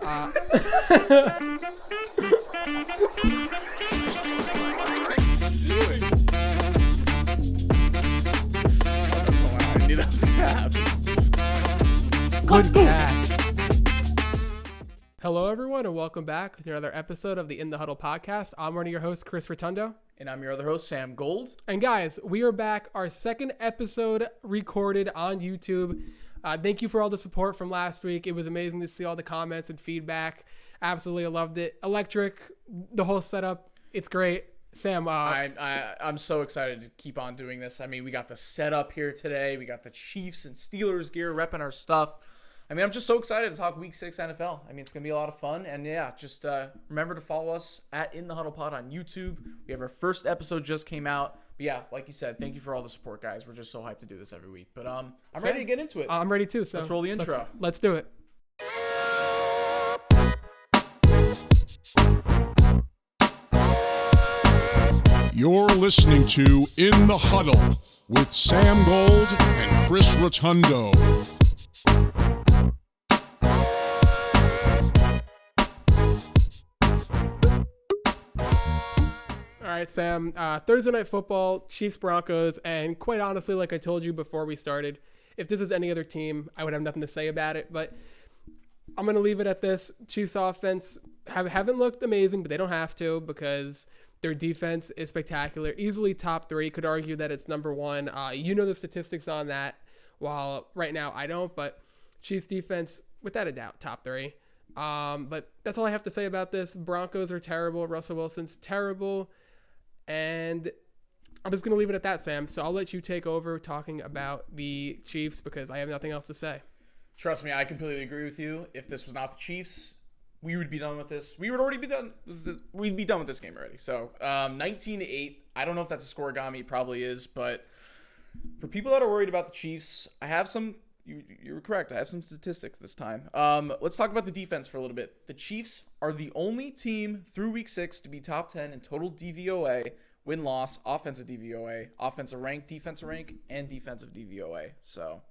I knew that was gonna happen. Good catch. Hello, everyone, and welcome back to another episode of the In the Huddle podcast. I'm one of your hosts, Chris Rotundo. And I'm your other host, Sam Gold. And guys, we are back. Our second episode recorded on YouTube. Thank you for all the support from last week. It was amazing to see all the comments and feedback. Absolutely loved it. Electric, the whole setup. It's great. Sam, I'm so excited to keep on doing this. I mean, we got the setup here today. We got the Chiefs and Steelers gear repping our stuff. I mean, I'm just so excited to talk Week 6 NFL. I mean, it's going to be a lot of fun. And yeah, just remember to follow us at In the Huddle Pod on YouTube. We have our first episode just came out. But yeah, like you said, thank you for all the support, guys. We're just so hyped to do this every week. But I'm ready to get into it. I'm ready too. So let's roll the intro. Let's do it. You're listening to In the Huddle with Sam Gold and Chris Rotundo. All right, Sam. Thursday Night Football, Chiefs, Broncos, and quite honestly, like I told you before we started, if this is any other team, I would have nothing to say about it. But I'm going to leave it at this. Chiefs offense haven't looked amazing, but they don't have to because their defense is spectacular. Easily top 3. Could argue that it's number 1. You know the statistics on that, while right now I don't. But Chiefs defense, without a doubt, top 3. But that's all I have to say about this. Broncos are terrible. Russell Wilson's terrible. And I'm just going to leave it at that, Sam. So I'll let you take over talking about the Chiefs because I have nothing else to say. Trust me, I completely agree with you. If this was not the Chiefs, we would be done with this. We would already be done. We'd be done with this game already. So 19-8. I don't know if that's a scoregami. It probably is. But for people that are worried about the Chiefs, I have some. You're correct. I have some statistics this time. Let's talk about the defense for a little bit. The Chiefs are the only team through Week 6 to be top 10 in total DVOA, win-loss, offensive DVOA, offensive rank, defensive rank, and defensive DVOA. So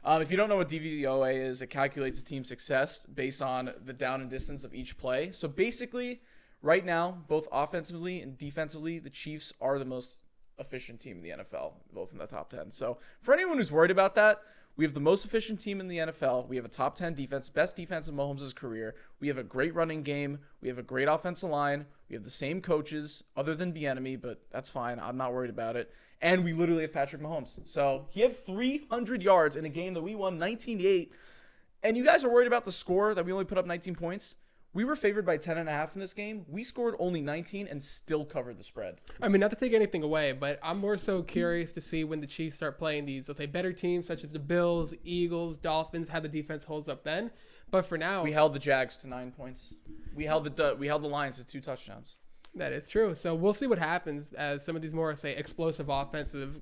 if you don't know what DVOA is, it calculates a team's success based on the down and distance of each play. So basically, right now, both offensively and defensively, the Chiefs are the most efficient team in the NFL, both in the top 10. So for anyone who's worried about that, we have the most efficient team in the NFL. We have a top 10 defense, best defense in Mahomes' career. We have a great running game. We have a great offensive line. We have the same coaches other than Bieniemy, but that's fine. I'm not worried about it. And we literally have Patrick Mahomes. So he had 300 yards in a game that we won 19-8. And you guys are worried about the score that we only put up 19 points. We were favored by 10.5 in this game. We scored only 19 and still covered the spread. I mean, not to take anything away, but I'm more so curious to see when the Chiefs start playing these, let's say, better teams such as the Bills, Eagles, Dolphins, how the defense holds up then. But for now, we held the Jags to 9 points. We held the Lions to 2 touchdowns. That is true. So we'll see what happens as some of these more, say, explosive offenses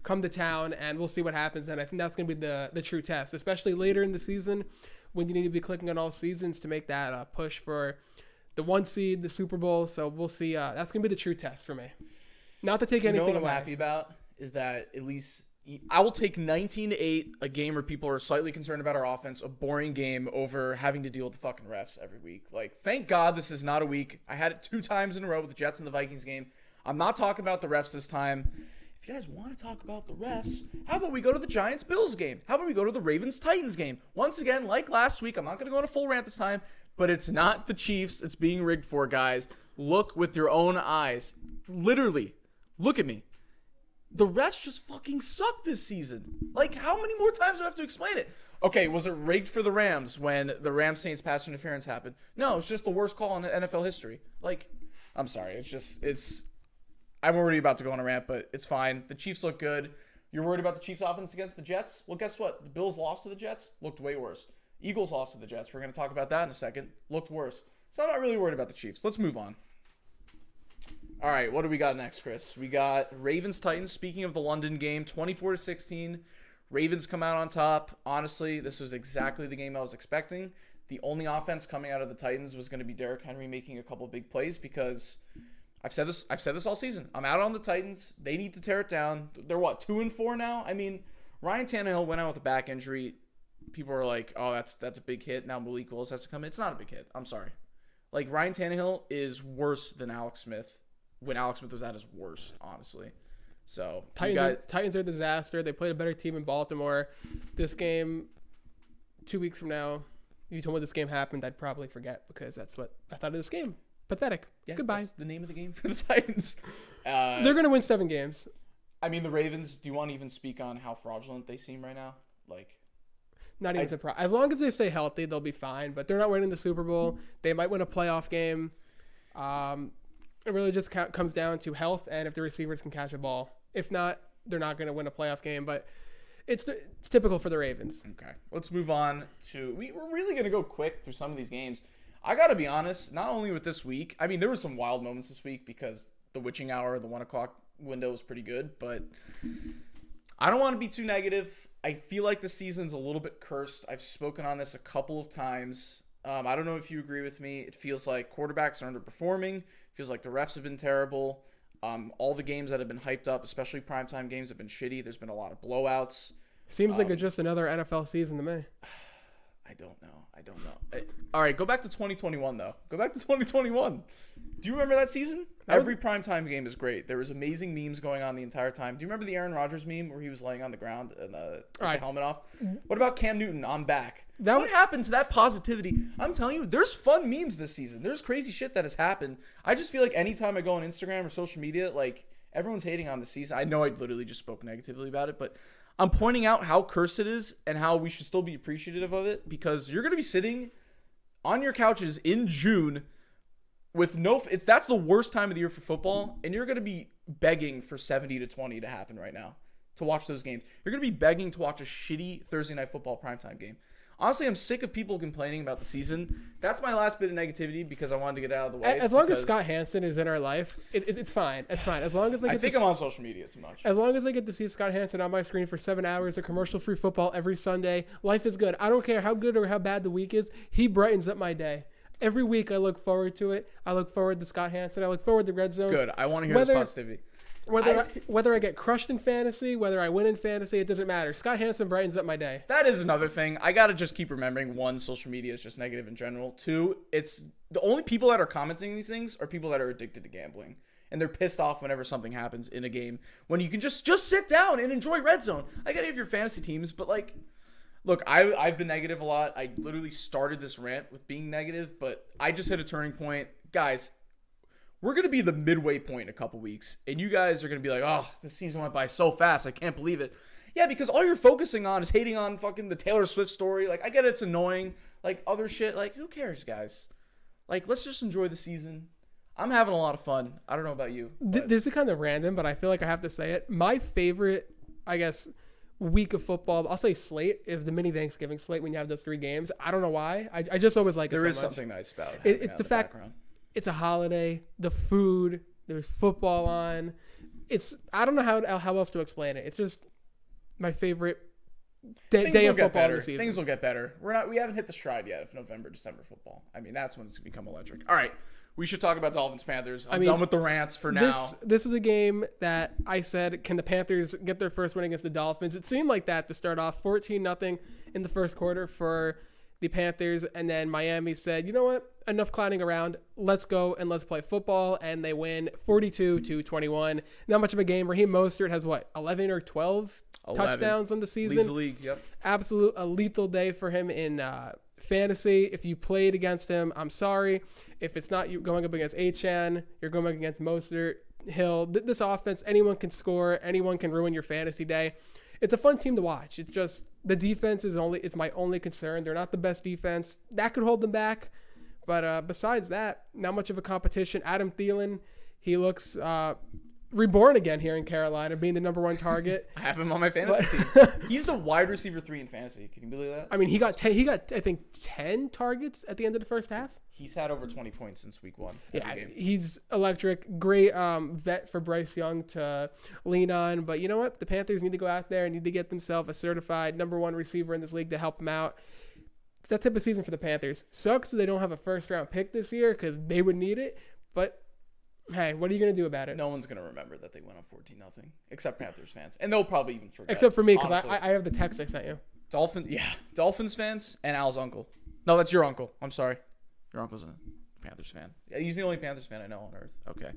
come to town, and we'll see what happens. And I think that's going to be the true test, especially later in the season when you need to be clicking on all seasons to make that push for the 1 seed, the Super Bowl. So we'll see. That's going to be the true test for me. Not to take anything away. What I'm happy about is that at least I will take 19-8, a game where people are slightly concerned about our offense, a boring game over having to deal with the fucking refs every week. Like, thank God this is not a week. I had it 2 times in a row with the Jets and the Vikings game. I'm not talking about the refs this time. If you guys want to talk about the refs, how about we go to the Giants-Bills game? How about we go to the Ravens-Titans game? Once again, like last week, I'm not going to go on a full rant this time, but it's not the Chiefs it's being rigged for, guys. Look with your own eyes. Literally, look at me. The refs just fucking suck this season. Like, how many more times do I have to explain it? Okay, was it rigged for the Rams when the Rams-Saints pass interference happened? No, it's just the worst call in NFL history. Like, I'm sorry. I'm already about to go on a rant, but it's fine. The Chiefs look good. You're worried about the Chiefs' offense against the Jets? Well, guess what? The Bills lost to the Jets. Looked way worse. Eagles lost to the Jets. We're going to talk about that in a second. Looked worse. So I'm not really worried about the Chiefs. Let's move on. All right, what do we got next, Chris? We got Ravens-Titans. Speaking of the London game, 24-16. Ravens come out on top. Honestly, this was exactly the game I was expecting. The only offense coming out of the Titans was going to be Derrick Henry making a couple big plays because I've said this all season. I'm out on the Titans. They need to tear it down. They're what, 2-4 now? I mean, Ryan Tannehill went out with a back injury. People are like, oh, that's a big hit. Now Malik Willis has to come in. It's not a big hit. I'm sorry. Like, Ryan Tannehill is worse than Alex Smith when Alex Smith was at his worst, honestly. So, Titans are a disaster. They played a better team in Baltimore. This game, 2 weeks from now, if you told me this game happened, I'd probably forget because that's what I thought of this game. Pathetic. Yeah, Goodbye. That's the name of the game for the Titans. They're going to win 7 games. I mean, the Ravens, do you want to even speak on how fraudulent they seem right now? Like, not even surprised. As long as they stay healthy, they'll be fine. But they're not winning the Super Bowl. They might win a playoff game. It really just comes down to health and if the receivers can catch a ball. If not, they're not going to win a playoff game. But it's typical for the Ravens. Okay, let's move on to. We're really going to go quick through some of these games. I got to be honest, not only with this week. I mean, there were some wild moments this week because the witching hour, the 1 o'clock window was pretty good. But I don't want to be too negative. I feel like the season's a little bit cursed. I've spoken on this a couple of times. I don't know if you agree with me. It feels like quarterbacks are underperforming. It feels like the refs have been terrible. All the games that have been hyped up, especially primetime games, have been shitty. There's been a lot of blowouts. Seems like it's just another NFL season to me. I don't know. All right, go back to 2021, though. Go back to 2021. Do you remember that season? Every primetime game is great. There was amazing memes going on the entire time. Do you remember the Aaron Rodgers meme where he was laying on the ground and with the helmet off? What about Cam Newton on back? What happened to that positivity? I'm telling you, there's fun memes this season. There's crazy shit that has happened. I just feel like anytime I go on Instagram or social media, like, everyone's hating on the season. I know I literally just spoke negatively about it, but I'm pointing out how cursed it is and how we should still be appreciative of it because you're going to be sitting on your couches in June with that's the worst time of the year for football, and you're going to be begging for 70-20 to happen right now to watch those games. You're going to be begging to watch a shitty Thursday night football primetime game. Honestly, I'm sick of people complaining about the season. That's my last bit of negativity because I wanted to get out of the way. As long as Scott Hansen is in our life, it's fine. It's fine. As long as I think I'm on social media too much. As long as I get to see Scott Hansen on my screen for 7 hours of commercial-free football every Sunday, life is good. I don't care how good or how bad the week is. He brightens up my day. Every week I look forward to it. I look forward to Scott Hansen. I look forward to Red Zone. Good. I want to hear this positivity. Whether I get crushed in fantasy, whether I win in fantasy, it doesn't matter. Scott Hansen brightens up my day. That is another thing. I got to just keep remembering, 1, social media is just negative in general. 2, it's the only people that are commenting these things are people that are addicted to gambling. And they're pissed off whenever something happens in a game when you can just sit down and enjoy Red Zone. I got to have your fantasy teams, but like, look, I've been negative a lot. I literally started this rant with being negative, but I just hit a turning point. Guys, we're going to be the midway point in a couple weeks, and you guys are going to be like, oh, this season went by so fast. I can't believe it. Yeah, because all you're focusing on is hating on fucking the Taylor Swift story. Like, I get it's annoying. Like, other shit. Like, who cares, guys? Like, let's just enjoy the season. I'm having a lot of fun. I don't know about you. This is kind of random, but I feel like I have to say it. My favorite, I guess, week of football, I'll say slate, is the mini Thanksgiving slate when you have those 3 games. I don't know why. I just always like it so much. There is something nice about it. It's the fact it's a holiday, the food, there's football on. I don't know how else to explain it. It's just my favorite day of football this season. Things will get better. We haven't hit the stride yet of November, December football. I mean, that's when it's become electric. All right. We should talk about Dolphins Panthers. I'm done with the rants for now. This is a game that I said, can the Panthers get their first win against the Dolphins? It seemed like that to start off, 14-0 in the first quarter for the Panthers, and then Miami said, you know what, enough clowning around, let's go and let's play football, and they win 42-21. Not much of a game. Raheem Mostert has 11 or 12 touchdowns on the season. Leads the league, yep. A lethal day for him in fantasy. If you played against him, I'm sorry. If it's not you going up against Achane, you're going up against Mostert, Hill. This offense, anyone can score, anyone can ruin your fantasy day. It's a fun team to watch. It's just the defense is my only concern. They're not the best defense. That could hold them back. But besides that, not much of a competition. Adam Thielen, he looks reborn again here in Carolina, being the number 1 target. I have him on my fantasy team. He's the wide receiver 3 in fantasy. Can you believe that? I mean, he got I think 10 targets at the end of the first half. He's had over 20 points since week 1. Yeah, he's electric. Great vet for Bryce Young to lean on. But you know what? The Panthers need to go out there and need to get themselves a certified number 1 receiver in this league to help them out. It's that type of season for the Panthers. Sucks that they don't have a first-round pick this year because they would need it. But Hey, what are you going to do about it? No one's going to remember that they went on 14-0, except Panthers fans. And they'll probably even forget. Except for me, because honestly. I have the text I sent you. Dolphins fans and Al's uncle. No, that's your uncle. I'm sorry. Your uncle's a Panthers fan. Yeah, he's the only Panthers fan I know on earth. Okay.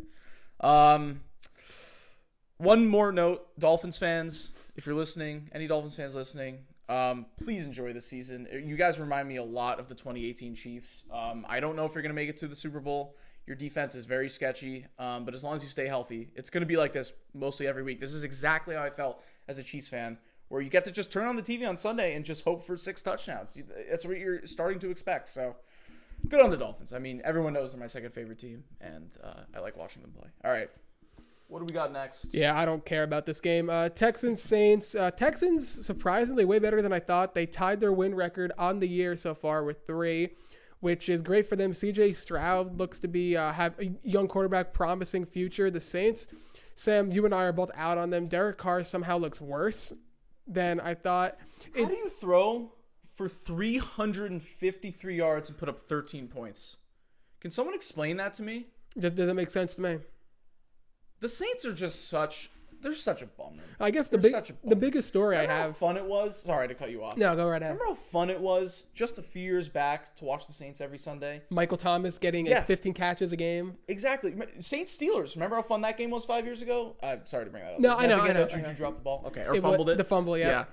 One more note, Dolphins fans, if you're listening, any Dolphins fans listening, please enjoy this season. You guys remind me a lot of the 2018 Chiefs. I don't know if you're going to make it to the Super Bowl. Your defense is very sketchy, but as long as you stay healthy, it's going to be like this mostly every week. This is exactly how I felt as a Chiefs fan, where you get to just turn on the TV on Sunday and just hope for 6 touchdowns. That's what you're starting to expect. So good on the Dolphins. I mean, everyone knows they're my second favorite team, and I like watching them play. All right. What do we got next? Yeah, I don't care about this game. Texans, Saints. Texans, surprisingly, way better than I thought. They tied their win record on the year so far with 3, which is great for them. CJ Stroud looks to be have a young quarterback, promising future. The Saints, Sam, you and I are both out on them. Derek Carr somehow looks worse than I thought. How do you throw for 353 yards and put up 13 points? Can someone explain that to me? Doesn't make sense to me. The Saints are just they're such a bummer. I guess the biggest story Remember I have. how fun it was? Sorry to cut you off. No, go right ahead. Remember how fun it was just a few years back to watch the Saints every Sunday? Michael Thomas getting 15 catches a game. Exactly. Saints Steelers. Remember how fun that game was 5 years ago? Sorry to bring that up. No, Was I that know. the game that Juju dropped the ball? Okay, or fumbled it. The fumble, yeah.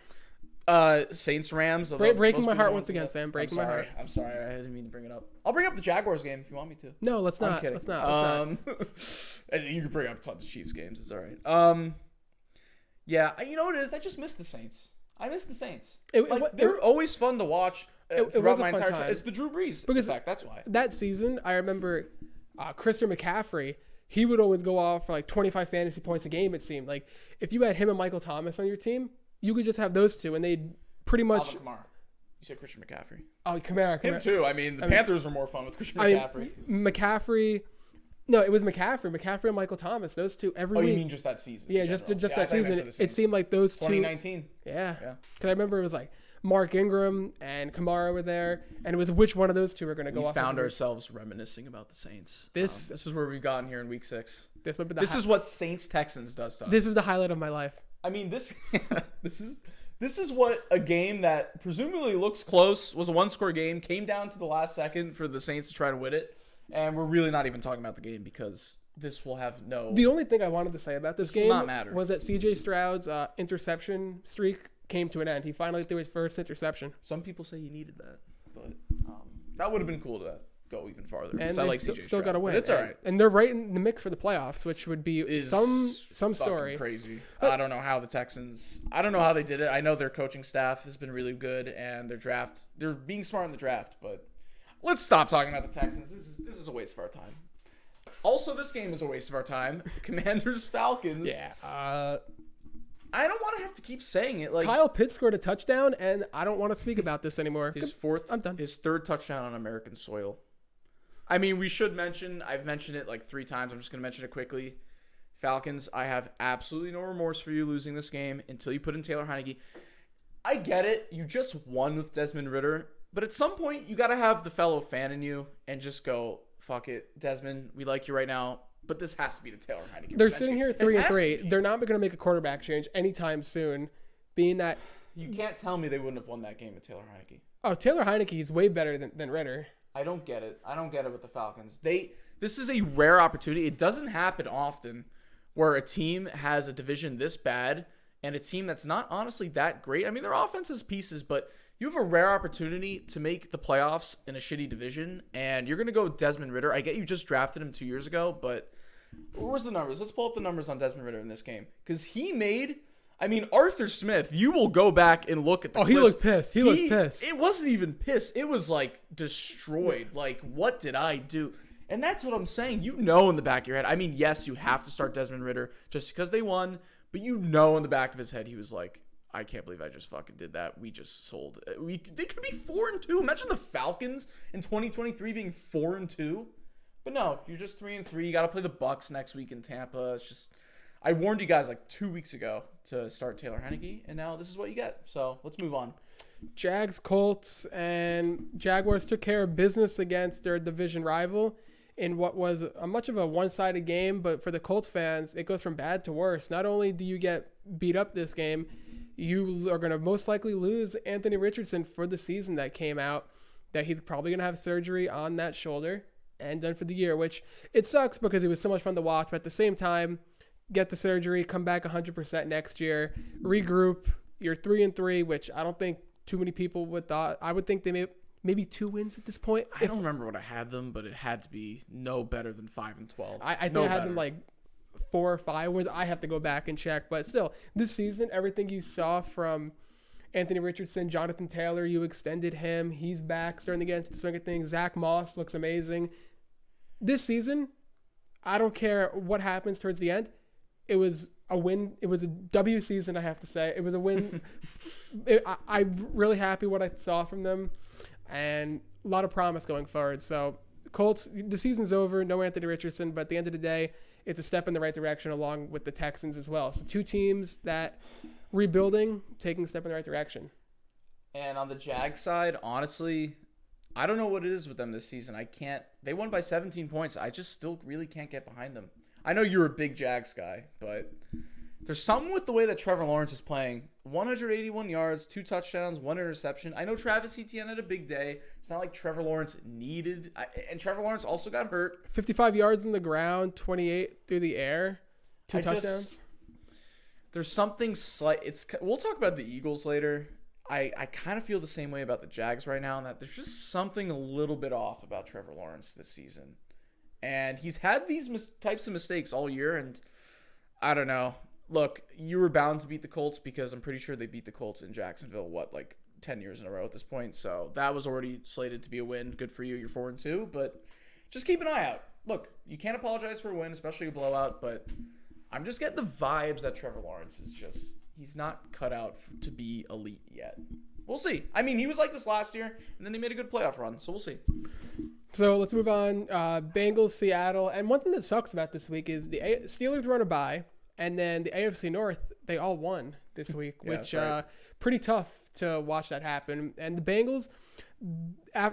Saints Rams. Breaking my heart once again, Sam. Breaking my heart. I'm sorry. I didn't mean to bring it up. I'll bring up the Jaguars game if you want me to. No, let's not. I'm kidding. Let's not. You can bring up tons of Chiefs games. It's all right. Yeah, you know what it is? I just miss the Saints. I miss the Saints. They're always fun to watch throughout my entire time. It's the Drew Brees effect. That's why. That season, I remember Christian McCaffrey. He would always go off for like 25 fantasy points a game, it seemed. Like, if you had him and Michael Thomas on your team, you could just have those two, and they'd pretty much... Alvin Kamara. You said Christian McCaffrey. Oh, Kamara. Him too. I mean, the Panthers were more fun with Christian McCaffrey. McCaffrey... No, it was McCaffrey. McCaffrey and Michael Thomas. Those two every week. Oh, you mean just that season? Yeah, just that season. It seemed like those 2019. two... 2019. Yeah. Because I remember it was like Mark Ingram and Kamara were there, and it was which one of those two were going to go off. We found ourselves reminiscing about the Saints. This is where we've gotten here in week 6. This is what Saints Texans does to us. This is the highlight of my life. I mean, this is what a game that presumably looks close, was a 1-score game, came down to the last second for the Saints to try to win it, and we're really not even talking about the game because this will have no... The only thing I wanted to say about this game was that CJ Stroud's interception streak came to an end. He finally threw his first interception. Some people say he needed that, but that would have been cool to go even farther. And I they like CJ still got to win. It's all right. And they're right in the mix for the playoffs, which would be some story. Crazy. I don't know how the Texans... I don't know how they did it. I know their coaching staff has been really good, and they're being smart in the draft, but let's stop talking about the Texans. This is a waste of our time. Also, this game is a waste of our time. Commanders Falcons. Yeah. I don't want to have to keep saying it. Like, Kyle Pitts scored a touchdown, and I don't want to speak about this anymore. I'm done. His 3rd touchdown on American soil. I mean, we should mention, I've mentioned it like 3 times. I'm just going to mention it quickly. Falcons, I have absolutely no remorse for you losing this game until you put in Taylor Heineke. I get it. You just won with Desmond Ridder. But at some point, you got to have the fellow fan in you and just go, fuck it, Desmond, we like you right now. But this has to be the Taylor Heineke. They're sitting here 3-3. They're not going to make a quarterback change anytime soon, being that... You can't tell me they wouldn't have won that game with Taylor Heineke. Oh, Taylor Heineke is way better than Ridder. I don't get it. I don't get it with the Falcons. This is a rare opportunity. It doesn't happen often where a team has a division this bad and a team that's not honestly that great. I mean, their offense has pieces, but you have a rare opportunity to make the playoffs in a shitty division, and you're going to go with Desmond Ridder. I get you just drafted him 2 years ago, but where's the numbers? Let's pull up the numbers on Desmond Ridder in this game because he made... I mean, Arthur Smith, you will go back and look at the clips. He looked pissed. He looked pissed. It wasn't even pissed. It was, like, destroyed. Like, what did I do? And that's what I'm saying. You know in the back of your head. I mean, yes, you have to start Desmond Ridder just because they won. But you know in the back of his head, he was like, I can't believe I just fucking did that. We just sold. They could be 4-2. Imagine the Falcons in 2023 being 4-2. But no, you're just 3-3. You got to play the Bucs next week in Tampa. It's just... I warned you guys like 2 weeks ago to start Taylor Heineke, and now this is what you get. So let's move on. Jags, Colts, and Jaguars took care of business against their division rival in what was a much of a one-sided game, but for the Colts fans, it goes from bad to worse. Not only do you get beat up this game, you are going to most likely lose Anthony Richardson for the season that came out, that he's probably going to have surgery on that shoulder and done for the year, which it sucks because it was so much fun to watch, but at the same time, get the surgery, come back 100% next year, regroup. You're 3-3, which I don't think too many people would thought. I would think they maybe 2 wins at this point. I don't remember what I had them, but it had to be no better than 5-12. I think I had them like 4 or 5 wins. I have to go back and check, but still, this season, everything you saw from Anthony Richardson, Jonathan Taylor, you extended him. He's back, starting to get into the swing of things. Zach Moss looks amazing. This season, I don't care what happens towards the end. It was a win. It was a W season, I have to say. It was a win. I'm really happy what I saw from them, and a lot of promise going forward. So, Colts, the season's over. No Anthony Richardson, but at the end of the day, it's a step in the right direction along with the Texans as well. So, 2 teams that rebuilding, taking a step in the right direction. And on the Jags side, honestly, I don't know what it is with them this season. They won by 17 points. I just still really can't get behind them. I know you're a big Jags guy, but there's something with the way that Trevor Lawrence is playing. 181 yards, 2 touchdowns, 1 interception. I know Travis Etienne had a big day. It's not like Trevor Lawrence needed. And Trevor Lawrence also got hurt. 55 yards on the ground, 28 through the air, 2 touchdowns. There's something slight. We'll talk about the Eagles later. I kind of feel the same way about the Jags right now, in that there's just something a little bit off about Trevor Lawrence this season. And he's had these types of mistakes all year, and I don't know. Look, you were bound to beat the Colts because I'm pretty sure they beat the Colts in Jacksonville, 10 years in a row at this point. So that was already slated to be a win. Good for you. You're 4-2, but just keep an eye out. Look, you can't apologize for a win, especially a blowout, but I'm just getting the vibes that Trevor Lawrence is just... He's not cut out to be elite yet. We'll see. I mean, he was like this last year, and then he made a good playoff run, so we'll see. So let's move on. Bengals, Seattle. And one thing that sucks about this week is the Steelers were on a bye, and then the AFC North, they all won this week, which right. Pretty tough to watch that happen. And the Bengals,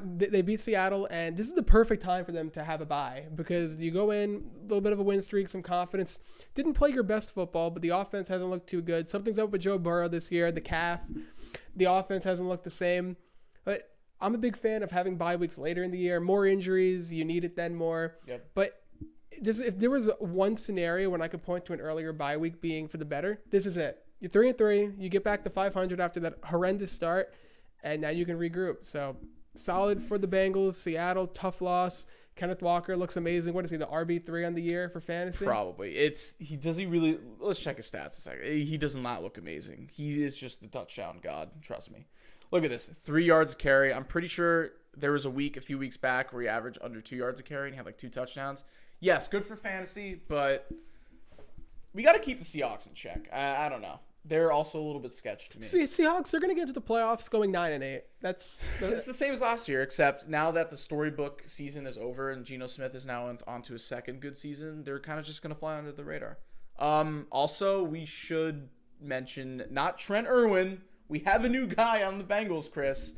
they beat Seattle, and this is the perfect time for them to have a bye because you go in, a little bit of a win streak, some confidence. Didn't play your best football, but the offense hasn't looked too good. Something's up with Joe Burrow this year, the calf. The offense hasn't looked the same. But I'm a big fan of having bye weeks later in the year. More injuries, you need it then more. Yep. But if there was one scenario when I could point to an earlier bye week being for the better, this is it. You're 3-3. You get back to 500 after that horrendous start, and now you can regroup. So solid for the Bengals. Seattle, tough loss. Kenneth Walker looks amazing. What is he, the RB3 on the year for fantasy? Probably. Does he really? Let's check his stats a second. He does not look amazing. He is just the touchdown god. Trust me. Look at this. 3 yards a carry. I'm pretty sure there was a few weeks back where he averaged under 2 yards a carry and he had 2 touchdowns. Yes, good for fantasy, but we got to keep the Seahawks in check. I don't know. They're also a little bit sketchy to me. Seahawks, they're going to get to the playoffs going 9-8. It's the same as last year, except now that the storybook season is over and Geno Smith is now on to his second good season, they're kind of just going to fly under the radar. Also, we should mention not Trent Irwin. We have a new guy on the Bengals, Chris.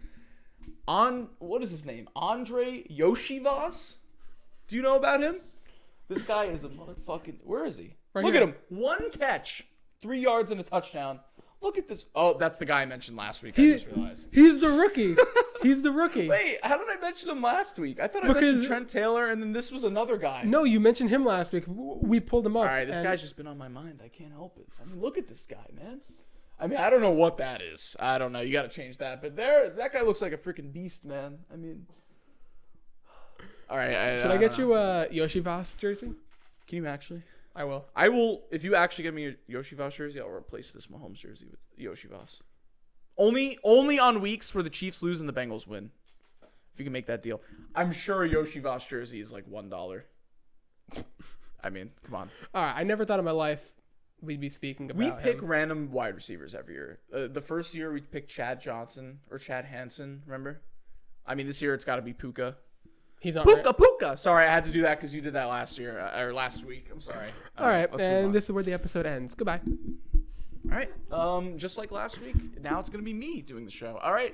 What is his name? Andre Yoshivas? Do you know about him? This guy is a motherfucking... Where is he? Look at him. 1 catch. 3 yards and a touchdown. Look at this. Oh, that's the guy I mentioned last week. I just realized. He's the rookie. He's the rookie. Wait, how did I mention him last week? I thought I mentioned Trent Taylor, and then this was another guy. No, you mentioned him last week. We pulled him up. All right, this guy's just been on my mind. I can't help it. I mean, look at this guy, man. I mean, I don't know what that is. I don't know. You got to change that. But that guy looks like a freaking beast, man. I mean, all right. Should I get you a Yoshivas jersey? Can you actually? I will. If you actually get me a Yoshivas jersey, I'll replace this Mahomes jersey with Yoshivas. Only on weeks where the Chiefs lose and the Bengals win. If you can make that deal. I'm sure a Yoshivas jersey is like $1. I mean, come on. All right. I never thought in my life we'd be speaking about We pick random wide receivers every year. The first year we picked Chad Johnson or Chad Hansen, remember? I mean, this year it's got to be Puka. He's on Puka Puka. Sorry, I had to do that because you did that last year or last week. I'm sorry. All right, and this is where the episode ends. Goodbye. All right. Just like last week, now it's gonna be me doing the show. All right.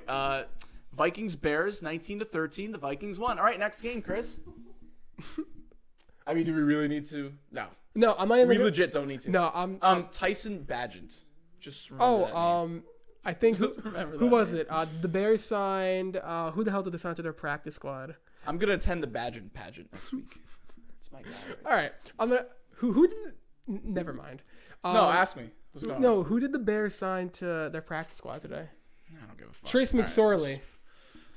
Vikings Bears 19-13. The Vikings won. All right, next game, Chris. I mean, do we really need to? No. No, I'm not even. We legit don't need to. No, I'm. Tyson Bagent. Just remember that name. I think Just remember who that was name. it? The Bears signed. Who the hell did they sign to their practice squad? I'm gonna attend the Bagent pageant next week. That's my guy. All right, I'm gonna. Who did? Never mind. No, ask me. What's going on? No, who did the Bears sign to their practice squad today? I don't give a fuck. Trace All right, McSorley,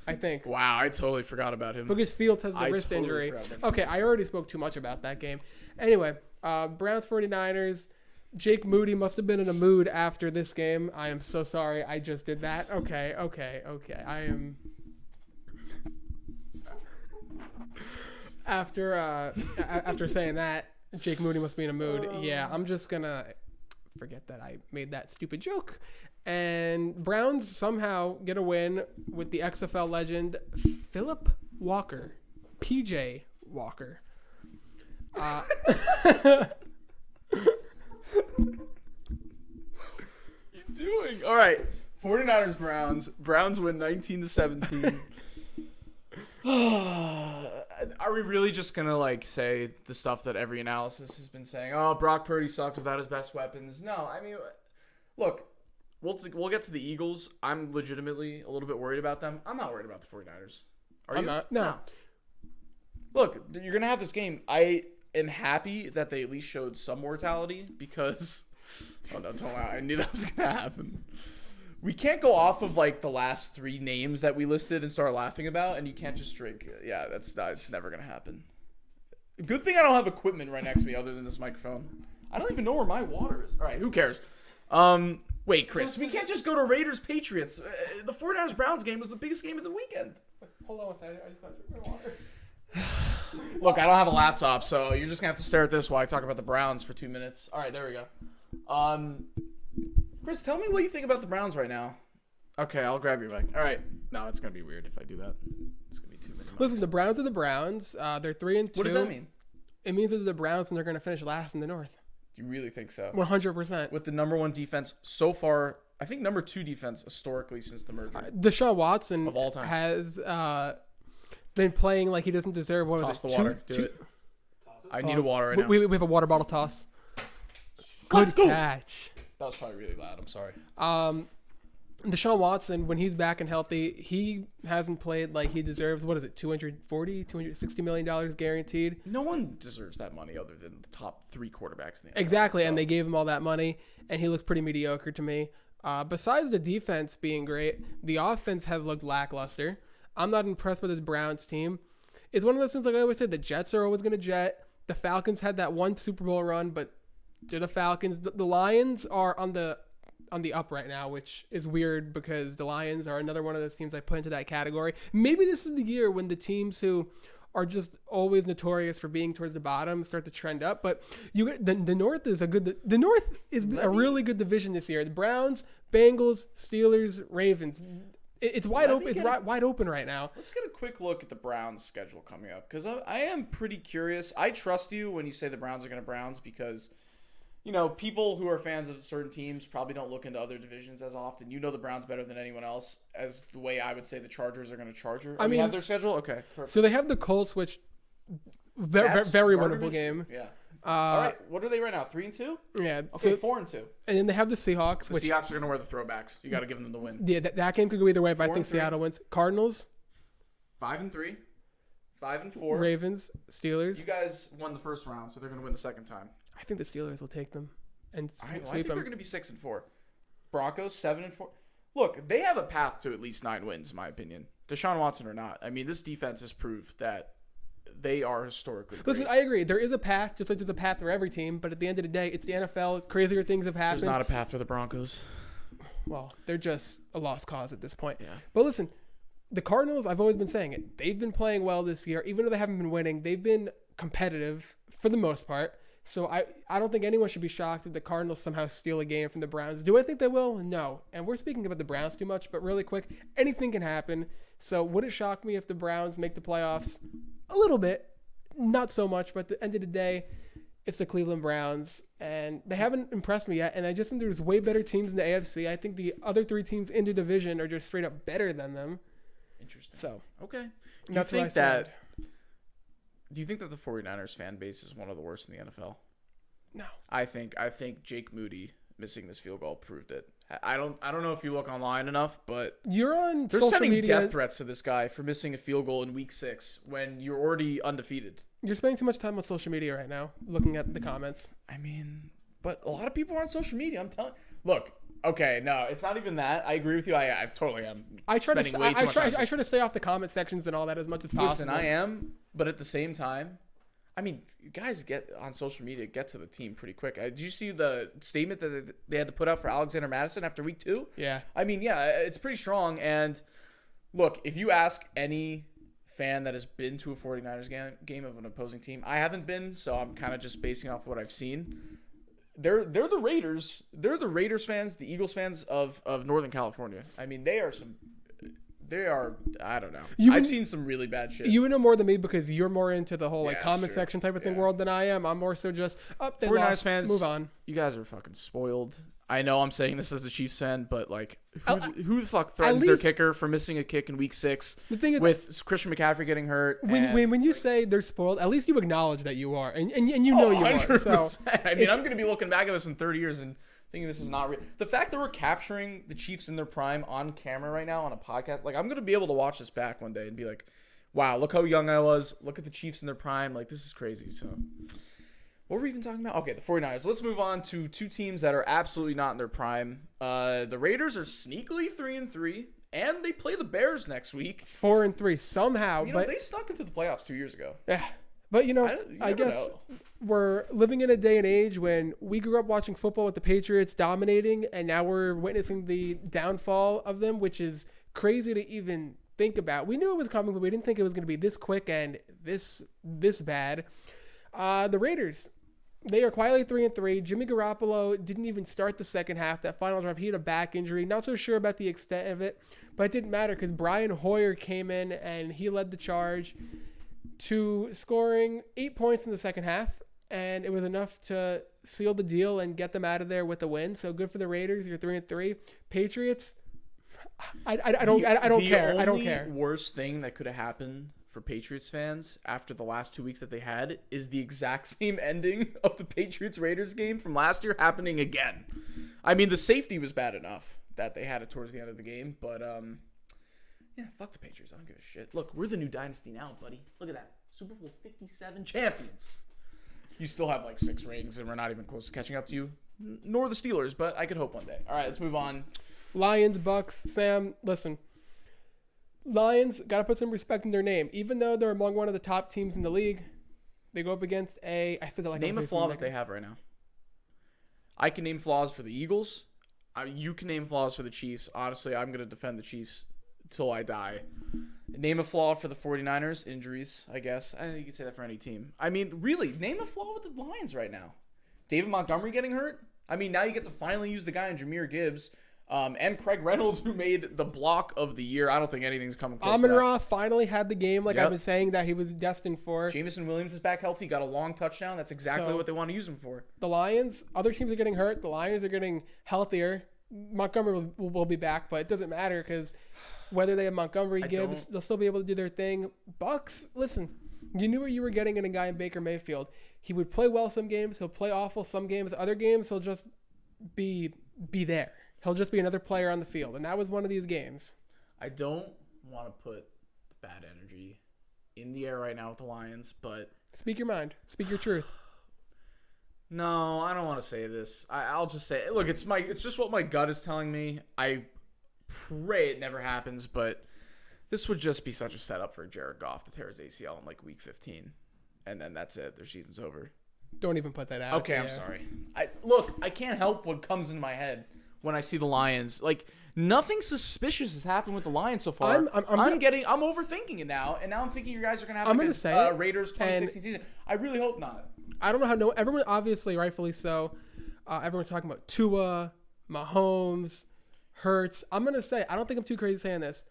I think. Wow, I totally forgot about him. Because Fields has the I wrist totally injury. forgot about Okay, I already spoke too much about that game. Anyway, Browns 49ers. Jake Moody must have been in a mood after this game. I am so sorry I just did that. Okay. I am... After saying that, Jake Moody must be in a mood. Yeah, I'm just going to forget that I made that stupid joke. And Browns somehow get a win with the XFL legend Philip Walker. PJ Walker. Doing all right. 49ers Browns win 19-17. Are we really just gonna like say the stuff that every analysis has been saying? Oh, Brock Purdy sucks without his best weapons. No, I mean, look, we'll get to the Eagles. I'm legitimately a little bit worried about them. I'm not worried about the 49ers. Are you? I'm not. No. Look, you're gonna have this game. I am happy that they at least showed some mortality because. Oh no, don't lie. I knew that was gonna happen. We can't go off of like the last 3 names that we listed and start laughing about, and you can't just drink. Yeah, it's never gonna happen. Good thing I don't have equipment right next to me other than this microphone. I don't even know where my water is. All right, who cares? Wait, Chris, we can't just go to Raiders Patriots. The 49ers Browns game was the biggest game of the weekend. Hold on a second. I just got to drink my water. Look, I don't have a laptop, so you're just gonna have to stare at this while I talk about the Browns for 2 minutes. All right, there we go. Chris, tell me what you think about the Browns right now. Okay, I'll grab your mic. All right. No, it's going to be weird if I do that. It's going to be 2 minutes. Listen, the Browns are the Browns. They're 3-2. What does that mean? It means they're the Browns and they're going to finish last in the North. Do you really think so? 100%. With the number 1 defense so far, I think number 2 defense historically since the merger. Deshaun Watson of all time has been playing like he doesn't deserve what Toss was the water. Do it. I need a water right now. We have a water bottle toss. Good catch. That was probably really loud. I'm sorry. Deshaun Watson, when he's back and healthy, he hasn't played like he deserves. What is it? $260 million guaranteed. No one deserves that money other than the top 3 quarterbacks in the NFL. Exactly, and they gave him all that money, and he looks pretty mediocre to me. Besides the defense being great, the offense has looked lackluster. I'm not impressed with this Browns team. It's one of those things, like I always say, the Jets are always going to jet. The Falcons had that one Super Bowl run, but they're the Falcons. The Lions are on the up right now, which is weird because the Lions are another one of those teams I put into that category. Maybe this is the year when the teams who are just always notorious for being towards the bottom start to trend up. But the North is the North is a really good division this year. The Browns, Bengals, Steelers, Ravens. It's wide open. It's wide open right now. Let's get a quick look at the Browns' schedule coming up because I am pretty curious. I trust you when you say the Browns are going to Browns because, you know, people who are fans of certain teams probably don't look into other divisions as often. You know the Browns better than anyone else, as the way I would say the Chargers are going to Charger. I mean, have their schedule? Okay. Perfect. So they have the Colts, which very winnable game. Yeah. All right. What are they right now? 3-2? Yeah. Okay, 4-2. And then they have the Seahawks. The Seahawks are going to wear the throwbacks. You got to give them the win. Yeah, that game could go either way, but I think Seattle wins. Cardinals. 5-3. 5-4. Ravens. Steelers. You guys won the first round, so they're going to win the second time. I think the Steelers will take them and I think them. they're going to be 6-4. Broncos 7-4. Look, they have a path to at least 9 wins, in my opinion. Deshaun Watson or not. I mean, this defense has proved that they are historically great. Listen, I agree. There is a path, just like there's a path for every team. But at the end of the day, it's the NFL. Crazier things have happened. There's not a path for the Broncos. Well, they're just a lost cause at this point. Yeah. But listen, the Cardinals, I've always been saying it. They've been playing well this year. Even though they haven't been winning, they've been competitive for the most part. So I don't think anyone should be shocked if the Cardinals somehow steal a game from the Browns. Do I think they will? No. And we're speaking about the Browns too much, but really quick, anything can happen. So would it shock me if the Browns make the playoffs? A little bit. Not so much, but at the end of the day, it's the Cleveland Browns, and they haven't impressed me yet. And I just think there's way better teams in the AFC. I think the other 3 teams in the division are just straight up better than them. Interesting. So okay. Do you think that Do you think that the 49ers fan base is one of the worst in the NFL? No. I think Jake Moody missing this field goal proved it. I don't know if you look online enough, but You're on they're social sending media. death threats to this guy for missing a field goal in week 6 when you're already undefeated. You're spending too much time on social media right now, looking at the comments. I mean, but a lot of people are on social media. I'm telling. Look, okay, no, it's not even that. I agree with you. I totally am. I try spending way too much time. I try to stay off the comment sections and all that as much as possible. Listen, I am, but at the same time, I mean, you guys get on social media, get to the team pretty quick. Did you see the statement that they had to put out for Alexander Madison after week 2? Yeah. I mean, yeah, it's pretty strong. And look, if you ask any fan that has been to a 49ers game of an opposing team, I haven't been, so I'm kind of just basing off what I've seen. They're the Raiders. They're the Raiders fans, the Eagles fans of Northern California. I mean, they are, I don't know. I've seen some really bad shit. You would know more than me because you're more into the whole Yeah, comment sure. section type of thing Yeah. world than I am. I'm more so just, they 49ers lost, fans, move on. You guys are fucking spoiled. I know I'm saying this as a Chiefs fan, but like, who the fuck threatens their kicker for missing a kick in week 6? The thing is, with Christian McCaffrey getting hurt. when you say they're spoiled, at least you acknowledge that you are, and you know you are. So I mean, I'm going to be looking back at this in 30 years and thinking this is not real. The fact that we're capturing the Chiefs in their prime on camera right now on a podcast, like I'm going to be able to watch this back one day and be like, wow, look how young I was. Look at the Chiefs in their prime. Like, this is crazy. So what were we even talking about? Okay, the 49ers. Let's move on to 2 teams that are absolutely not in their prime. The Raiders are sneakily 3-3, and they play the Bears next week. 4-3 somehow. You know, but they snuck into the playoffs 2 years ago. Yeah. But, you I guess know. we're living in a day and age when we grew up watching football with the Patriots dominating, and now we're witnessing the downfall of them, which is crazy to even think about. We knew it was coming, but we didn't think it was going to be this quick and this bad. The Raiders, they are quietly 3-3. Jimmy Garoppolo didn't even start the second half. That final drive, he had a back injury. Not so sure about the extent of it, but it didn't matter because Brian Hoyer came in and he led the charge to scoring 8 points in the second half, and it was enough to seal the deal and get them out of there with a win. So good for the Raiders. You're 3-3. Patriots, I don't care. I don't care. The worst thing that could have happened for Patriots fans after the last 2 weeks that they had is the exact same ending of the Patriots-Raiders game from last year happening again. I mean, the safety was bad enough that they had it towards the end of the game, but yeah, fuck the Patriots. I don't give a shit. Look, we're the new dynasty now, buddy. Look at that. Super Bowl 57 champions. You still have like 6 rings, and we're not even close to catching up to you, nor the Steelers, but I could hope one day. All right, let's move on. Lions, Bucks. Sam, listen. Lions got to put some respect in their name. Even though they're among one of the top teams in the league, they go up against I said that like name a flaw that they have right now. I can name flaws for the Eagles. You can name flaws for the Chiefs. Honestly, I'm going to defend the Chiefs till I die. Name a flaw for the 49ers. Injuries, I guess. I think you could say that for any team. I mean, really, name a flaw with the Lions right now. David Montgomery getting hurt? I mean, now you get to finally use the guy in Jahmyr Gibbs. And Craig Reynolds, who made the block of the year. I don't think anything's coming close to that. Amon-Ra finally had the game like Yep. I've been saying that he was destined for. Jameson Williams is back healthy. Got a long touchdown. That's exactly what they want to use him for. The Lions, other teams are getting hurt. The Lions are getting healthier. Montgomery will be back, but it doesn't matter because whether they have Montgomery, Gibbs, they'll still be able to do their thing. Bucks, listen, you knew what you were getting in a guy in Baker Mayfield. He would play well some games. He'll play awful some games. Other games, he'll just be there. He'll just be another player on the field, and that was one of these games. I don't want to put the bad energy in the air right now with the Lions, but Speak your mind. Speak your truth. no, I don't want to say this. I'll just say, look, it's just what my gut is telling me. I pray it never happens, but this would just be such a setup for Jared Goff to tear his ACL in like week 15, and then that's it. Their season's over. Don't even put that out. Okay, I'm sorry. I can't help what comes in my head when I see the Lions. Like, nothing suspicious has happened with the Lions so far. I'm overthinking it now, and now I'm thinking you guys are gonna have a Raiders 2016 season. I really hope not. I don't know how everyone, obviously, rightfully so. Everyone's talking about Tua, Mahomes, Hurts. I'm gonna say I don't think I'm too crazy saying this.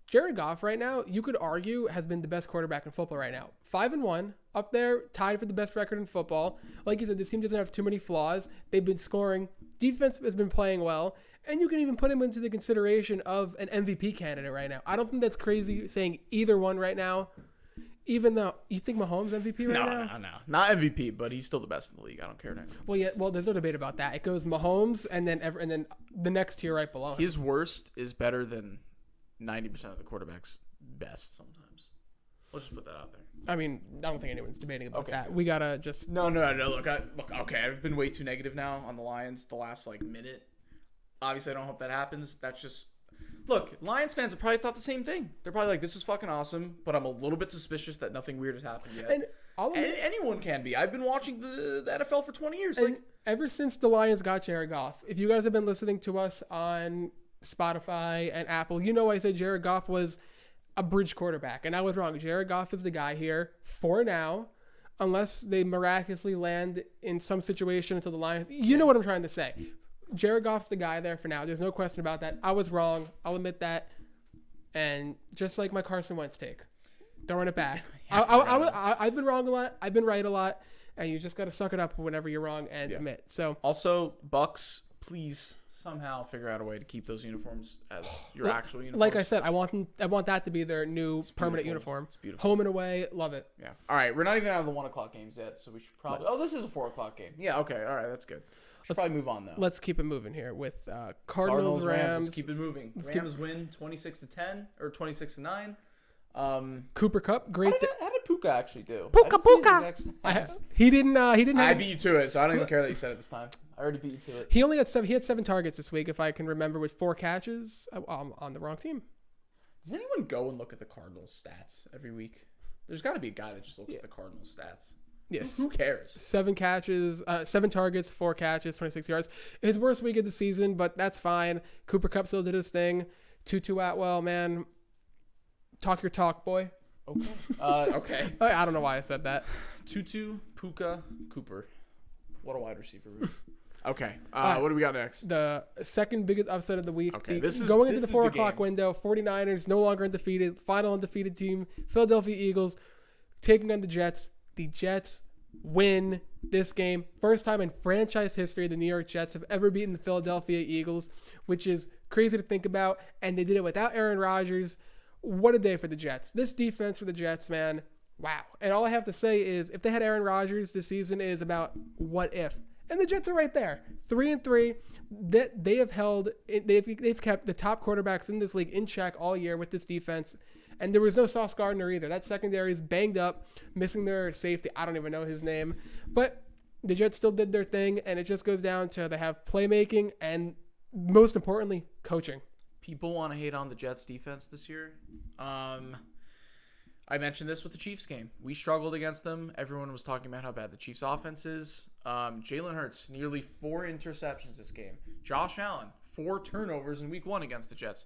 Jared Goff right now, you could argue, has been the best quarterback in football right now. 5-1, up there, tied for the best record in football. Like you said, this team doesn't have too many flaws. They've been scoring. Defense has been playing well. And you can even put him into the consideration of an MVP candidate right now. I don't think that's crazy saying either one right now Even though you think Mahomes MVP right now? No, not MVP, but he's still the best in the league. I don't care. Well, yeah. Well, there's no debate about that. It goes Mahomes, and then the next tier right below him. His worst is better than 90% of the quarterbacks' best. Sometimes. Let's just put that out there. I mean, I don't think anyone's debating about that. We gotta just no. Look. Okay, I've been way too negative now on the Lions the last minute. Obviously, I don't hope that happens. That's just. Look, Lions fans have probably thought the same thing. They're probably like, this is fucking awesome, but I'm a little bit suspicious that nothing weird has happened yet. And anyone can be. I've been watching the NFL for 20 years. And ever since the Lions got Jared Goff, if you guys have been listening to us on Spotify and Apple, you know I said Jared Goff was a bridge quarterback, and I was wrong. Jared Goff is the guy here for now, unless they miraculously land in some situation into the Lions. You know what I'm trying to say. Jared Goff's the guy there for now. There's no question about that. I was wrong. I'll admit that. And just like my Carson Wentz take, throwing it back. I've been wrong a lot. I've been right a lot. And you just got to suck it up whenever you're wrong and admit. So also, Bucks, please somehow figure out a way to keep those uniforms as your actual uniforms. Like I said, I want that to be their new permanent uniform. It's beautiful. Home and away, love it. Yeah. All right, we're not even out of the 1 o'clock games yet, so we should probably. This is a 4 o'clock game. Yeah. Okay. All right, that's good. Let's probably move on though. Let's keep it moving here with Cardinals Rams. Let's keep it moving. Rams win 26-10 or 26-9. Cooper Kupp, great. How did Puka actually do? Puka Puka. He didn't. I beat you to it, so I don't even care that you said it this time. I already beat you to it. He only had 7. He had 7 targets this week, if I can remember, with 4 catches. On the wrong team. Does anyone go and look at the Cardinals stats every week? There's got to be a guy that just looks at the Cardinals stats. Yes. Who cares? 7 catches, 7 targets, 4 catches, 26 yards. His worst week of the season, but that's fine. Cooper Kupp still did his thing. Tutu Atwell, man, talk your talk, boy. Okay. Okay. I don't know why I said that. Tutu, Puka, Cooper. What a wide receiver room. Okay. What do we got next? The second biggest upset of the week. Okay. Going into the 4 o'clock window. 49ers no longer undefeated. Final undefeated team. Philadelphia Eagles taking on the Jets. The Jets win this game. First time in franchise history the New York Jets have ever beaten the Philadelphia Eagles, which is crazy to think about. And they did it without Aaron Rodgers. What a day for the Jets. This defense for the Jets, man. Wow. And all I have to say is if they had Aaron Rodgers this season is about what if. And the Jets are right there. 3-3. They've kept the top quarterbacks in this league in check all year with this defense. And there was no Sauce Gardner either. That secondary is banged up, missing their safety. I don't even know his name. But the Jets still did their thing, and it just goes down to they have playmaking and, most importantly, coaching. People want to hate on the Jets defense this year. I mentioned this with the Chiefs game. We struggled against them. Everyone was talking about how bad the Chiefs offense is. Jalen Hurts, nearly 4 interceptions this game. Josh Allen, 4 turnovers in week 1 against the Jets.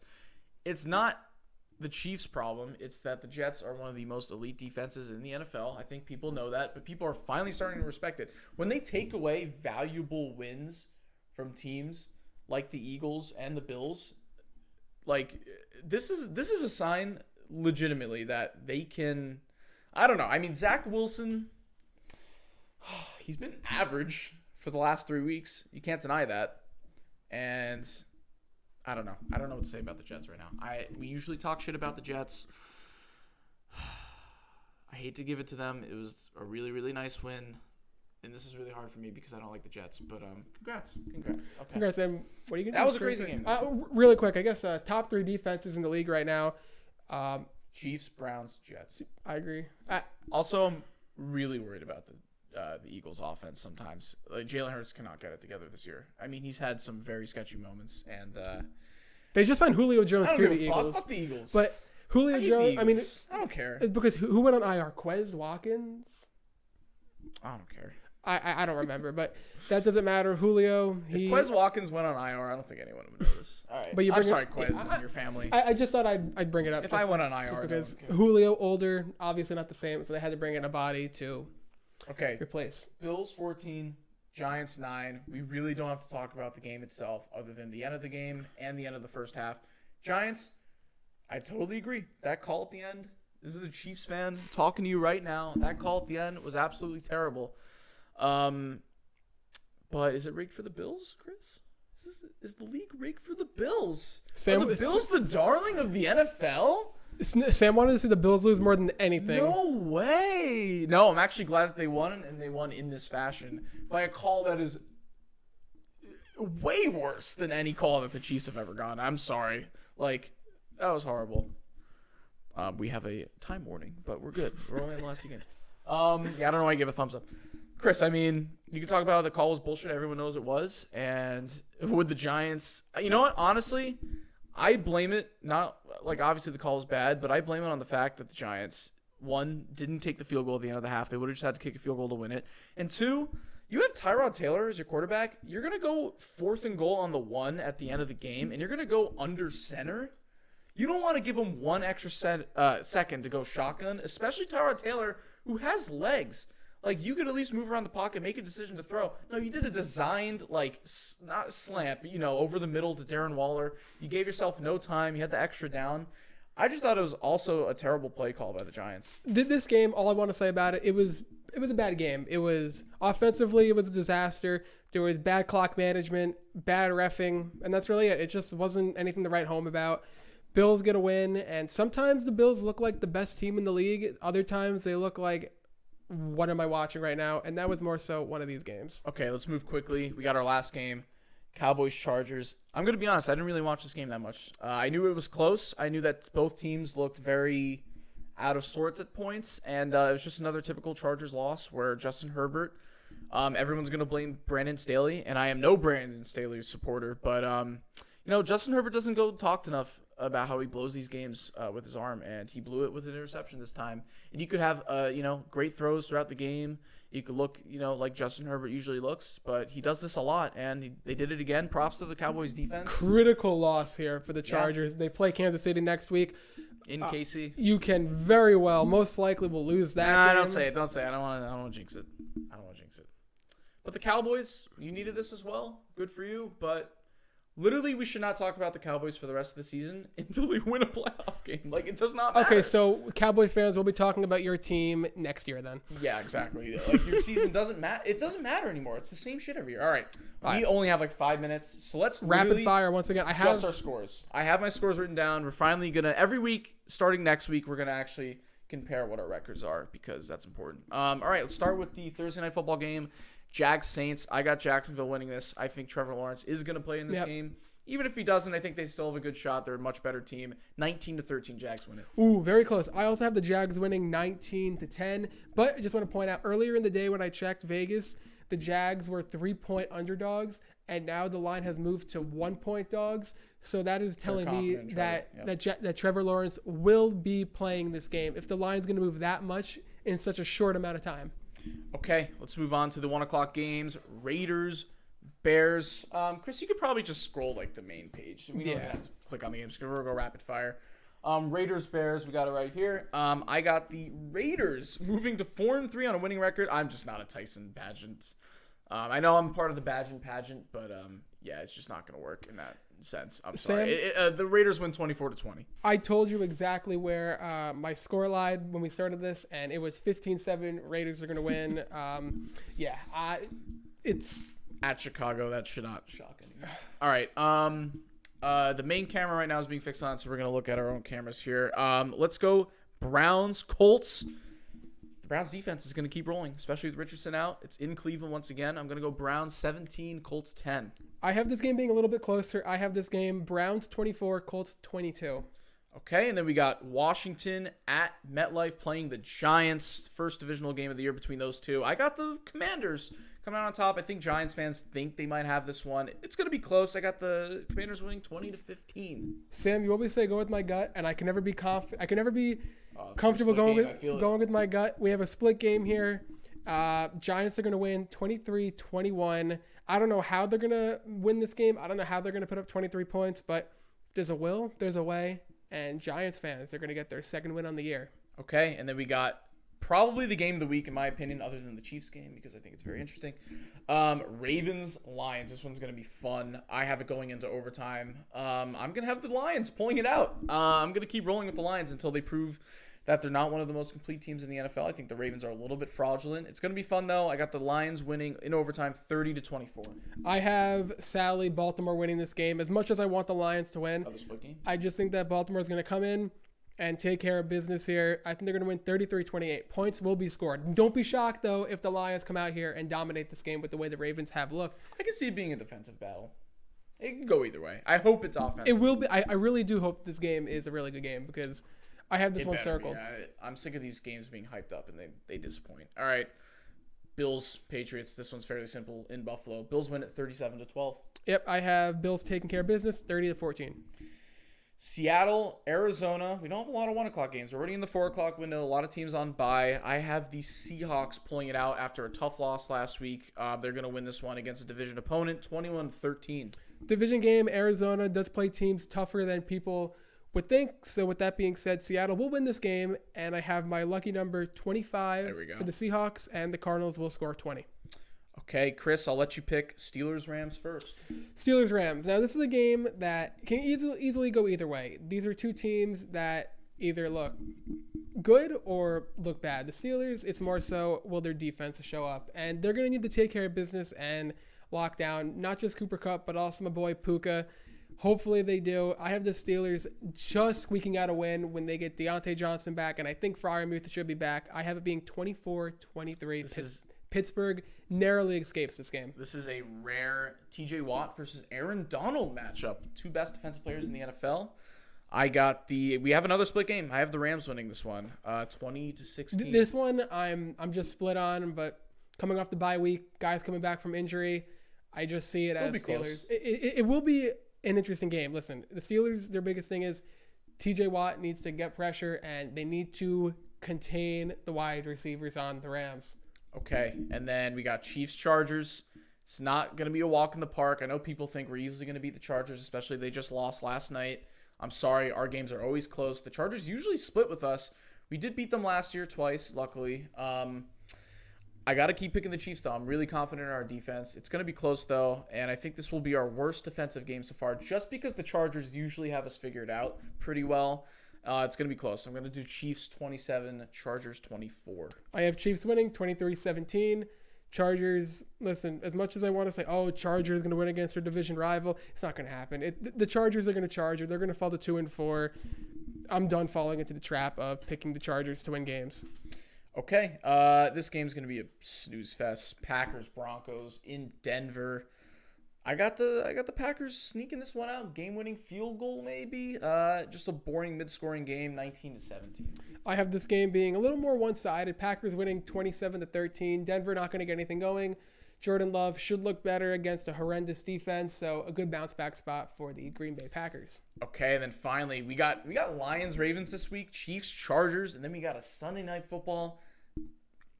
It's not the Chiefs' problem. It's that the Jets are one of the most elite defenses in the NFL. I think people know that, but people are finally starting to respect it. When they take away valuable wins from teams like the Eagles and the Bills, this is a sign legitimately that they can. I don't know. I mean, Zach Wilson, he's been average for the last 3 weeks. You can't deny that. And I don't know. I don't know what to say about the Jets right now. We usually talk shit about the Jets. I hate to give it to them. It was a really, really nice win. And this is really hard for me because I don't like the Jets. But congrats. Okay. Congrats. And what are you going to do? That was a crazy game. Really quick, I guess top 3 defenses in the league right now. Chiefs, Browns, Jets. I agree. Also, I'm really worried about the Eagles' offense sometimes. Jalen Hurts cannot get it together this year. I mean, he's had some very sketchy moments. And they just signed Julio Jones to the Eagles. Fuck the Eagles. But Julio Jones, I mean, I don't care. Because who went on IR? Quez Watkins? I don't care. I don't remember, but that doesn't matter. Julio, if Quez Watkins went on IR, I don't think anyone would notice. All right. But I'm sorry, Quez and your family. I just thought I'd bring it up. If I went on IR, because Julio, older, obviously not the same, so they had to bring in a body to replace. Bills 14, Giants 9. We really don't have to talk about the game itself other than the end of the game and the end of the first half. Giants, I totally agree. That call at the end, this is a Chiefs fan talking to you right now. That call at the end was absolutely terrible. But is it rigged for the Bills, Chris? Is the league rigged for the Bills? Are the Bills the darling of the NFL? Sam wanted to see the Bills lose more than anything. No way. No, I'm actually glad that they won, and they won in this fashion by a call that is way worse than any call that the Chiefs have ever gotten. I'm sorry. Like, that was horrible. We have a time warning, but we're good. We're only in the last second. Yeah, I don't know why I give a thumbs up. Chris, I mean, you can talk about how the call was bullshit. Everyone knows it was. And with the Giants, you know what? Honestly, I blame it, not like obviously the call is bad, but I blame it on the fact that the Giants, one, didn't take the field goal at the end of the half. They would have just had to kick a field goal to win it. And two, you have Tyrod Taylor as your quarterback. You're going to go 4th and goal on the 1 at the end of the game, and you're going to go under center. You don't want to give him one extra second to go shotgun, especially Tyrod Taylor, who has legs. Like, you could at least move around the pocket, make a decision to throw. No, you did a designed, like, not slant, but, over the middle to Darren Waller. You gave yourself no time. You had the extra down. I just thought it was also a terrible play call by the Giants. This game, all I want to say about it, it was a bad game. It was offensively, it was a disaster. There was bad clock management, bad reffing, and that's really it. It just wasn't anything to write home about. Bills get a win, and sometimes the Bills look like the best team in the league. Other times they look like, what am I watching right now? And that was more so one of these games. Okay, let's move quickly. We got our last game, Cowboys-Chargers. I'm going to be honest, I didn't really watch this game that much. I knew it was close. I knew that both teams looked very out of sorts at points, and it was just another typical Chargers loss where Justin Herbert, everyone's going to blame Brandon Staley, and I am no Brandon Staley supporter, but Justin Herbert doesn't go talked enough about how he blows these games with his arm, and he blew it with an interception this time. And you could have, great throws throughout the game. You could look, like Justin Herbert usually looks, but he does this a lot, and they did it again. Props to the Cowboys defense. Critical loss here for the Chargers. Yeah. They play Kansas City next week. In KC. You can very well, most likely will lose that game. Don't say it. Don't say it. I don't want to jinx it. I don't want to jinx it. But the Cowboys, you needed this as well. Good for you, but literally, we should not talk about the Cowboys for the rest of the season until they win a playoff game. Like, it does not matter. Okay, so Cowboy fans, we'll be talking about your team next year then. Yeah, exactly. Like, your season doesn't matter. It doesn't matter anymore. It's the same shit every year. All right. We only have like 5 minutes, so let's rapid fire once again. Just our scores. I have my scores written down. We're finally going to, every week, starting next week, we're going to actually compare what our records are because that's important. All right, let's start with the Thursday Night Football game. Jags Saints. I got Jacksonville winning this. I think Trevor Lawrence is going to play in this game. Even if he doesn't, I think they still have a good shot. They're a much better team. 19-13, Jags win it. Ooh, very close. I also have the Jags winning 19-10. But I just want to point out, earlier in the day when I checked Vegas, the Jags were 3-point underdogs, and now the line has moved to 1-point dogs. So that is telling me that Trevor Lawrence will be playing this game if the line's going to move that much in such a short amount of time. Okay, let's move on to the 1 o'clock games. Raiders, Bears. Chris, you could probably just scroll like the main page. We don't even have to click on the games. We're going to go rapid fire. Raiders, Bears, we got it right here. I got the Raiders moving to 4-3 on a winning record. I'm just not a Tyson Bagent. I know I'm part of the Bagent pageant, but it's just not going to work in that sense. I'm sorry. The Raiders win 24-20. I told you exactly where my score lied when we started this, and it was 15-7. Raiders are going to win. It's at Chicago. That should not shock anyone. All right. The main camera right now is being fixed on, so we're going to look at our own cameras here. Let's go Browns, Colts. The Browns defense is going to keep rolling, especially with Richardson out. It's in Cleveland once again. I'm going to go Browns 17, Colts 10. I have this game being a little bit closer. I have this game Browns 24, Colts 22. Okay, and then we got Washington at MetLife playing the Giants. First divisional game of the year between those two. I got the Commanders coming out on top. I think Giants fans think they might have this one. It's going to be close. I got the Commanders winning 20-15. Sam, you always say go with my gut, and I can never be confident. I can never be comfortable going with my gut. We have a split game here. Giants are going to win 23-21. I don't know how they're going to win this game. I don't know how they're going to put up 23 points, but if there's a will, there's a way. And Giants fans, they're going to get their second win on the year. Okay, and then we got probably the game of the week, in my opinion, other than the Chiefs game, because I think it's very interesting. Ravens, Lions. This one's going to be fun. I have it going into overtime. I'm going to have the Lions pulling it out. I'm going to keep rolling with the Lions until they prove that they're not one of the most complete teams in the NFL. I think the Ravens are a little bit fraudulent. It's going to be fun, though. I got the Lions winning in overtime 30-24. I have Sally, Baltimore winning this game. As much as I want the Lions to win, split game? I just think that Baltimore is going to come in and take care of business here. I think they're going to win 33-28. Points will be scored. Don't be shocked, though, if the Lions come out here and dominate this game with the way the Ravens have looked. I can see it being a defensive battle. It can go either way. I hope it's offensive. It will be. I really do hope this game is a really good game because I have this one circled. I'm sick of these games being hyped up and they disappoint. All right. Bills, Patriots. This one's fairly simple in Buffalo. Bills win at 37-12. Yep, I have Bills taking care of business, 30-14. Seattle, Arizona. We don't have a lot of 1 o'clock games. We're already in the 4 o'clock window. A lot of teams on bye. I have the Seahawks pulling it out after a tough loss last week. They're going to win this one against a division opponent, 21-13. Division game, Arizona does play teams tougher than people would think. So with that being said, Seattle will win this game, and I have my lucky number 25 for the Seahawks, and the Cardinals will score 20. Okay, Chris, I'll let you pick Steelers-Rams first. Steelers-Rams. Now, this is a game that can easily go either way. These are two teams that either look good or look bad. The Steelers, it's more so will their defense show up, and they're going to need to take care of business and lock down not just Cooper Kupp, but also my boy Puka. Hopefully they do. I have the Steelers just squeaking out a win when they get Deontay Johnson back, and I think Freiermuth should be back. I have it being 24-23. Pittsburgh narrowly escapes this game. This is a rare TJ Watt versus Aaron Donald matchup. Two best defensive players in the NFL. We have another split game. I have the Rams winning this one, 20-16. This one I'm just split on, but coming off the bye week, guys coming back from injury, I just see it as Steelers. It will be an interesting game. Listen, the Steelers, their biggest thing is TJ Watt needs to get pressure, and they need to contain the wide receivers on the Rams. Okay, and then we got Chiefs-Chargers. It's not going to be a walk in the park. I know people think we're easily going to beat the Chargers, especially they just lost last night. I'm sorry, our games are always close. The Chargers usually split with us. We did beat them last year twice, luckily. I got to keep picking the Chiefs, though. I'm really confident in our defense. It's going to be close, though, and I think this will be our worst defensive game so far, just because the Chargers usually have us figured out pretty well. It's going to be close. I'm going to do Chiefs 27, Chargers 24. I have Chiefs winning 23-17. Chargers, listen, as much as I want to say, oh, Chargers going to win against their division rival, it's not going to happen. The Chargers are going to charge. They're going to fall to 2-4. I'm done falling into the trap of picking the Chargers to win games. Okay, this game's going to be a snooze fest. Packers-Broncos in Denver. I got the Packers sneaking this one out. Game-winning field goal, maybe. Just a boring mid-scoring game, 19-17. I have this game being a little more one-sided. Packers winning 27-13. Denver not going to get anything going. Jordan Love should look better against a horrendous defense, so a good bounce-back spot for the Green Bay Packers. Okay, and then finally, we got Lions-Ravens this week, Chiefs-Chargers, and then we got a Sunday Night Football.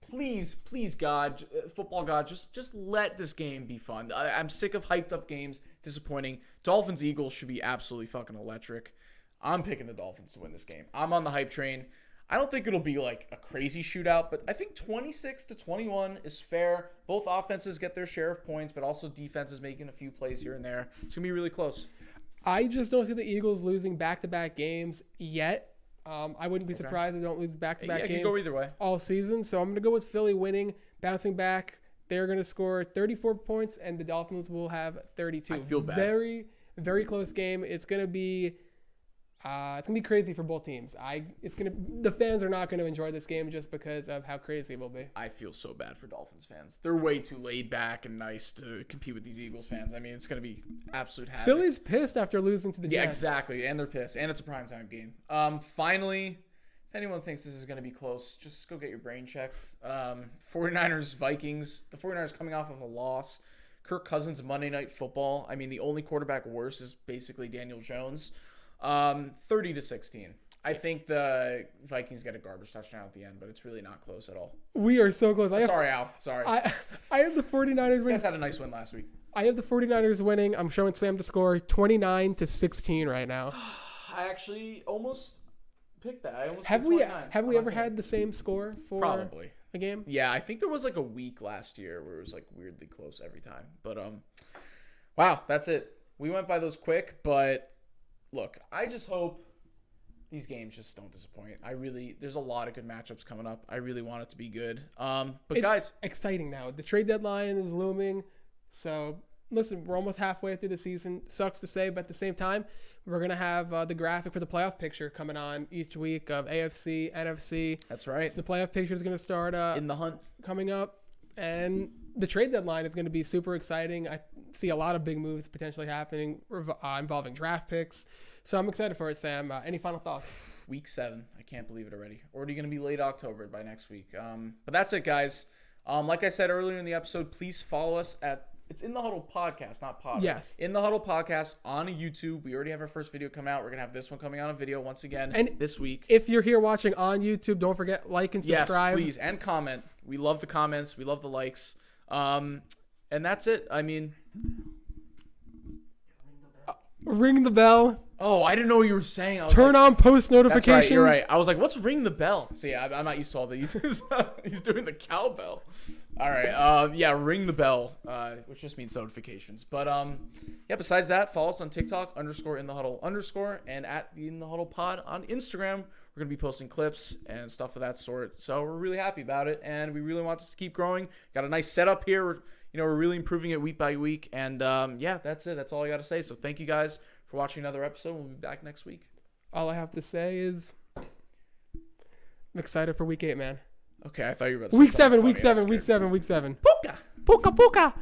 Please, God, football God, just let this game be fun. I'm sick of hyped up games, disappointing. Dolphins-Eagles should be absolutely fucking electric. I'm picking the Dolphins to win this game. I'm on the hype train. I don't think it'll be like a crazy shootout, but I think 26-21 is fair. Both offenses get their share of points, but also defenses making a few plays here and there. It's going to be really close. I just don't see the Eagles losing back-to-back games yet. I wouldn't be surprised if they don't lose back-to-back games go either way. all season. So I'm going to go with Philly winning, bouncing back. They're going to score 34 points, and the Dolphins will have 32. I feel bad. Very, very close game. It's going to be crazy for both teams. The fans are not going to enjoy this game just because of how crazy it will be. I feel so bad for Dolphins fans. They're way too laid back and nice to compete with these Eagles fans. I mean, it's going to be absolute havoc. Philly's pissed after losing to the Jets. Yeah, exactly. And they're pissed. And it's a primetime game. Finally, if anyone thinks this is going to be close, just go get your brain checked. 49ers, Vikings. The 49ers coming off of a loss. Kirk Cousins, Monday Night Football. I mean, the only quarterback worse is basically Daniel Jones. 30-16. I think the Vikings get a garbage touchdown at the end, but it's really not close at all. We are so close. Sorry, Al. Sorry. I have the 49ers winning. You guys had a nice win last week. I have the 49ers winning. I'm showing Sam the score 29-16 right now. I actually almost picked that. I almost have said we 29. have we ever had the same score for Probably a game? Yeah, I think there was like a week last year where it was like weirdly close every time. But wow, that's it. We went by those quick, but look, I just hope these games just don't disappoint. There's a lot of good matchups coming up. I really want it to be good. But it's guys, exciting now. The trade deadline is looming, so listen, we're almost halfway through the season. Sucks to say, but at the same time, we're going to have the graphic for the playoff picture coming on each week of AFC, NFC. That's right. So the playoff picture is going to start in the hunt coming up. And the trade deadline is going to be super exciting. I see a lot of big moves potentially happening involving draft picks. So I'm excited for it, Sam. Any final thoughts? Week 7. I can't believe it already. Already going to be late October by next week. But that's it, guys. Like I said earlier in the episode, please follow us at it's In the Huddle Podcast, not pod. Yes. In the Huddle Podcast on YouTube. We already have our first video coming out. We're going to have this one coming out on video once again this week. If you're here watching on YouTube, don't forget, like and subscribe. Yes, please. And comment. We love the comments. We love the likes. And that's it. I mean, ring the bell. Oh, I didn't know what you were saying. Turn on post notifications. That's right, you're right. I was like, what's ring the bell? See, I'm not used to all the YouTubes. He's doing the cowbell. All right. Yeah, ring the bell, which just means notifications. But yeah, besides that, follow us on TikTok, _InTheHuddle_, and at the In the Huddle Pod on Instagram. We're going to be posting clips and stuff of that sort. So we're really happy about it, and we really want this to keep growing. Got a nice setup here. We're really improving it week by week. And yeah, that's it. That's all I got to say. So thank you guys for watching another episode. We'll be back next week. All I have to say is I'm excited for week 8, man. Okay, I thought you were about to say week 7. Puka. Puka.